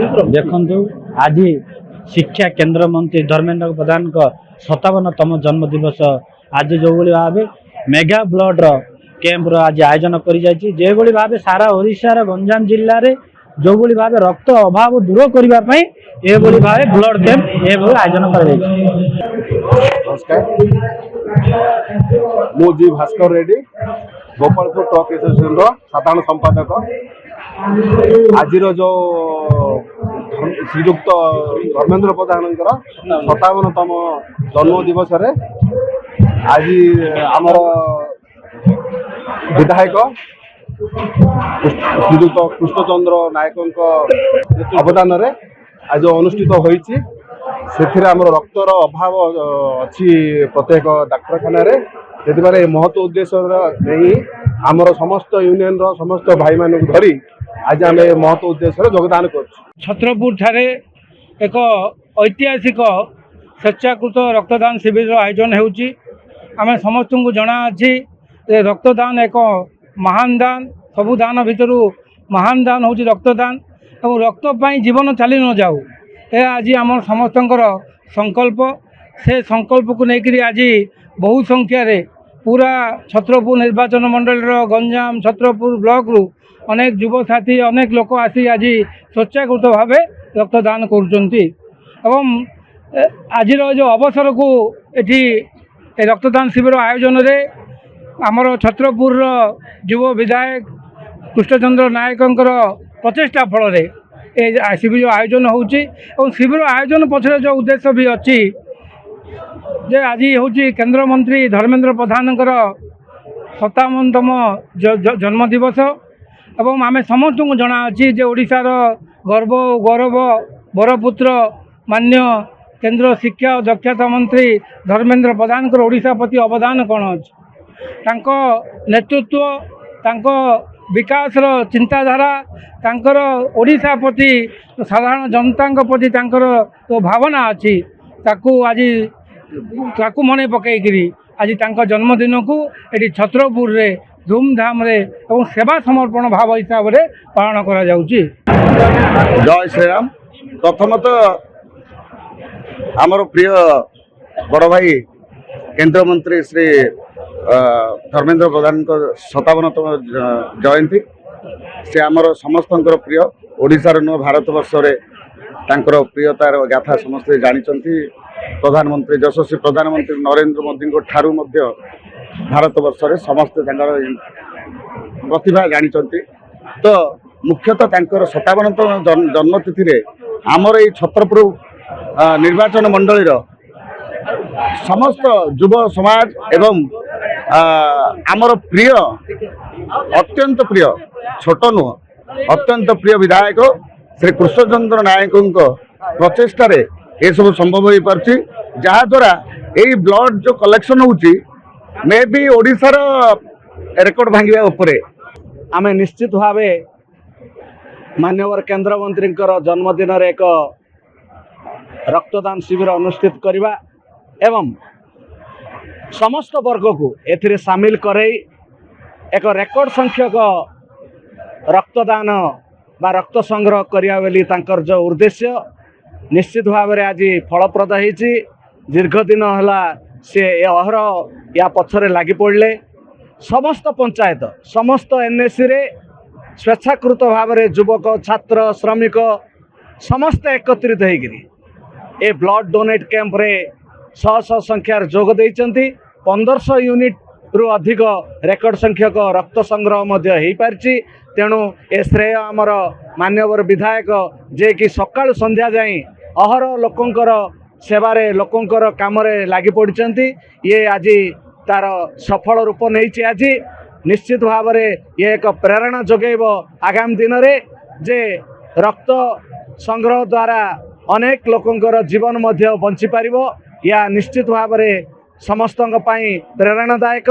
देखु आज शिक्षा केंद्र मंत्री धर्मेंद्र प्रधान का 57तम जन्मदिवस आज जो भाव मेगा ब्लड कैंप आज आयोजन कर भाव सारा ओडिशार गंजाम जिले में जो भाव रक्त अभाव दूर करने ये भाव ब्लड कैंप ये आयोजन कर। मुझे भास्कर रेड्डी गोपालपुर ट्रक एसोसिएशन साधारण संपादक आज जो श्रीजुक्त धर्मेंद्र प्रधान 57तम जन्म दिवस आज आमर विधायक श्रीजुक्त कृष्णचंद्र नायक अवदान आज अनुष्ठित होती रक्तर अभाव अच्छी प्रत्येक डाक्तखाना से महत्व उद्देश्य नहीं आमर समस्त यूनियन समस्त भाई मान धरी आज आम महत्व उद्देश्य योगदान कर छत्रपुर ठारे एक ऐतिहासिक स्वेच्छाकृत रक्तदान शिविर आयोजन होउची। आम समस्त को जना अच्छी रक्तदान एक महान दान सबु दान भितर महान दान होउची रक्तदान और रक्त पाई जीवन चली न जाऊ ये आज आम समस्त संकल्प से संकल्प को लेकर आज बहु संख्यार पूरा छत्रपुर निर्वाचन मंडल गंजाम छत्रपुर ब्लॉक रु अनेक युव साथी अनेक लोक आसी आज स्वेच्छाकृत भाव रक्तदान करुँच। आज जो अवसर को एठी रक्तदान शिविर आयोजन रे आमर छत्रपुर युव विधायक कृष्णचंद्र नायक प्रचेषा फल शिविर आयोजन होउची और शिविर आयोजन पछरे जो उद्देश्य भी अच्छी जे आज हूँ केंद्र मंत्री धर्मेंद्र प्रधान 57तम जन्मदिवस एवं आम समस्त को जना अच्छी जे ओडिशार गर्व गौरव बरपुत्र मान्य केंद्र शिक्षा और दक्षता मंत्री धर्मेंद्र प्रधान ओडिशा प्रति अवदान कौन अच्छी नेतृत्व तांको विकासर चिंताधारा तांकर ओडिशा प्रति साधारण जनता प्रति तांकर तो भावना अच्छी ताकू आज ताकू मन पकईकरी आज तांको जन्मदिन को ये छत्रपुर रे धूमधाम रे और सेवा समर्पण भाव हिसाब से पालन करा जाउची। जय श्रीराम। प्रथमत आमर प्रिय बड़ भाई केंद्र मंत्री श्री धर्मेंद्र प्रधान 57तम जयंती से आमर समस्त प्रिय ओडिशार नुह भारत वर्ष रे तांकर प्रियतार गाथा समस्ते जानिचंती। प्रधानमंत्री यशस्वी प्रधानमंत्री नरेंद्र मोदी ठारू मध्य भारत वर्ष रे समस्ते प्रतिभा जानिचंती। तो मुख्यतः तांकर 57तम जन्मतिथि रे आमर ये छत्रपुर निर्वाचन मंडली समस्त युव समाज एवं आमर प्रिय अत्यंत प्रिय छोट नुह अत्यंत प्रिय विधायक श्री कृष्णचंद्र नायक प्रचेषा ये सब संभव हो पार्टी जहाद्वारा यही ब्लड जो कलेक्शन होची मे भी ओडिशार रेकर्ड भांगा उपरे आम निश्चित भाव माननीय केंद्र मंत्री जन्मदिन एक रक्तदान शिविर अनुष्ठित करवा एवं समस्त वर्ग को एथिरे सामिल करई एक रेकर्ड संख्यक रक्तदान बा रक्त संग्रह करिया बेली तांकर जो उद्देश्य निश्चित भाव में आज फलप्रद होती। दीर्घ दिन है से अहर या पछरे लगी पड़े समस्त पंचायत समस्त एनएससी रे स्वेच्छाकृत भाव में युवक छात्र श्रमिक समस्त एकत्रित होकर ए ब्लड डोनेट कैंप रे शह शह संख्यार जोग देइचंती। 1500 यूनिट रु अधिक रेकर्ड संख्यक रक्त संग्रह मध्य हो पारछि। तेणु ए श्रेय आमर मान्यवर विधायक जे कि सकाळ संध्या जाए अहर लोकंकर सेवारे लोकंकर कामरे लागि पड़िचंती। ये आज तार सफल रूप नहीं आज निश्चित भाव में ये एक प्रेरणा जोगेब आगामी दिन रे जे रक्त संग्रह द्वारा अनेक लोकंकर जीवन मध्य बंची पारिबो या निश्चित भाव में समस्तंक पई प्रेरणादायक।